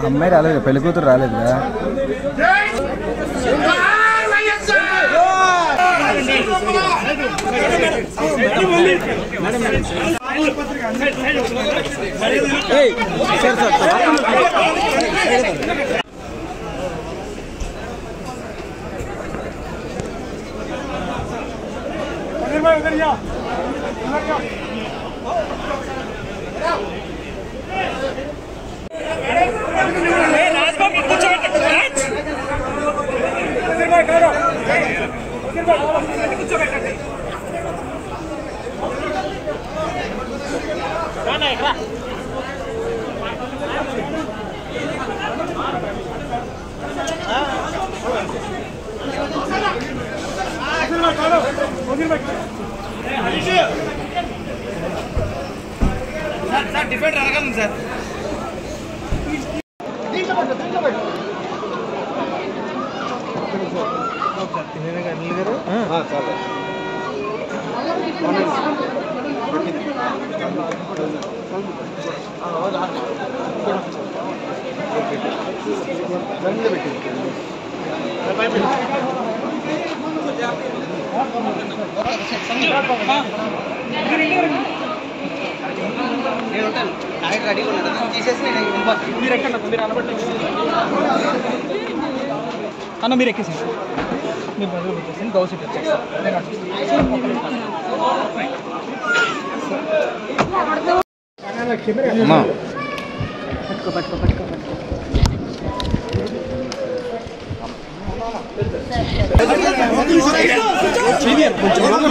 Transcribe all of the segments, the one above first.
అమ్మాయి రాలేదు, పెళ్లి కూతురు రాలేదు కదా. డిఫెండ్ అడగండి సార్. అన్న మీరు ఎక్కేసారు, మీరు బదులు వచ్చేసి గౌ సీట్ వచ్చేస్తారు.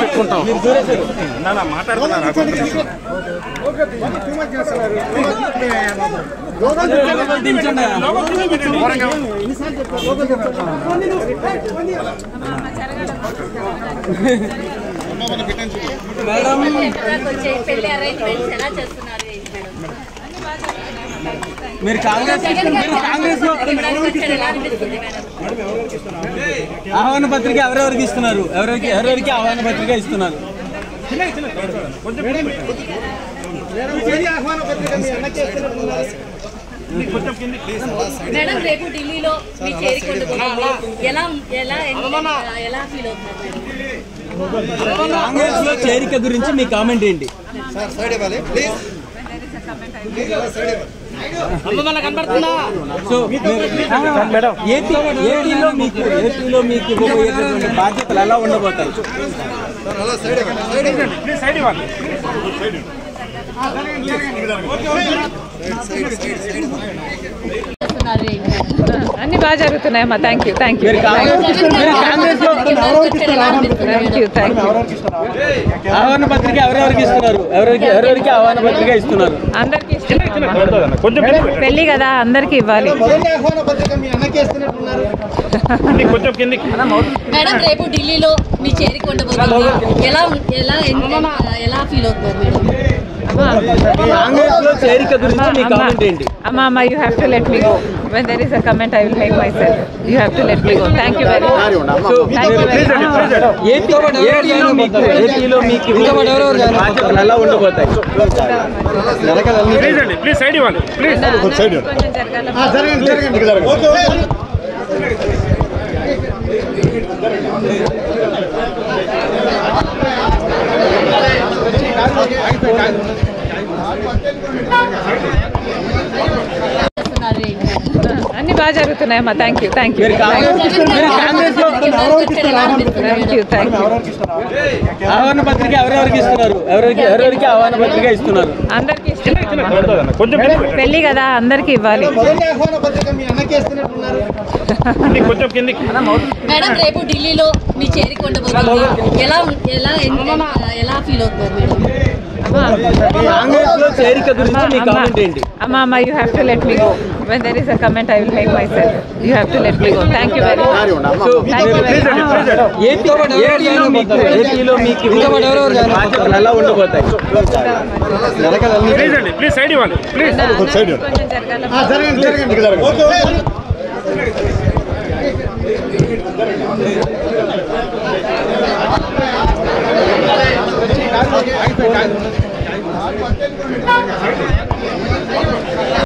పెట్టుకుంటాం మాట్లాడుతున్నారు. మీరు కాంగ్రెస్ ఆహ్వాన పత్రిక ఎవరెవరికి ఇస్తున్నారు? ఎవరెవరికి ఆహ్వాన పత్రిక ఇస్తున్నారు? మేడం రేపు ఢిల్లీలో మీ చేరికొండబోతుంది, ఎలా ఫీల్ అవుతున్నారు? కాంగ్రెస్ లో చేరిక గురించి మీ కామెంట్ ఏంటి? సో ఏపీలో మీకు ఇవ్వబోయేటటువంటి బాధ్యతలు ఎలా ఉండబోతాయి? అన్ని బాగా జరుగుతున్నాయమ్మా. Thank you. ఆహ్వాన పత్రిక ఎవరెవరికి ఇస్తున్నారు? ఎవరెవరికి ఆహ్వాన పత్రిక ఇస్తున్నారు? అందరికి పెళ్లి కదా, అందరికి ఇవ్వాలి. మేడం రేపు ఢిల్లీలో మీ చేరికొండబోతుంది, ఎలా ఫీల్ అవుతున్నారు మేడం? కాంగ్రెస్ లో చేరిక గురించి మీ కామెంట్ ఏంటి? అమ్మా, you have to let me go. When there is a comment, I will make myself. You have to let me go. Thank you very much. ఏపీలో మీకు బాధ్యతలు ఎలా ఉండబోతాయి? కొంచెం జరగాలి. అన్ని బాగా జరుగుతున్నాయమ్మా. Thank you. ఆహ్వాన పత్రిక ఎవరెవరికి ఇస్తున్నారు? ఎవరెవరికి ఆహ్వాన పత్రిక ఇస్తున్నారు? అందరికి పెళ్లి కదా, అందరికి ఇవ్వాలి. మేడం రేపు ఢిల్లీలో మీ చేరికొండబోతుంది, ఎలా ఫీల్ అవుతున్నారు మేడం? కాంగ్రెస్ లో చేరిక గురించి మీ కామెంట్ ఏంటి? అమ్మా, you have to let me go. When there is a comment, I will make myself. You have to let me go. Thank you very much. ఏపీలో మీకు బాధ్యతలు ఎలా ఉండబోతాయి? కొంచెం జరగాలి.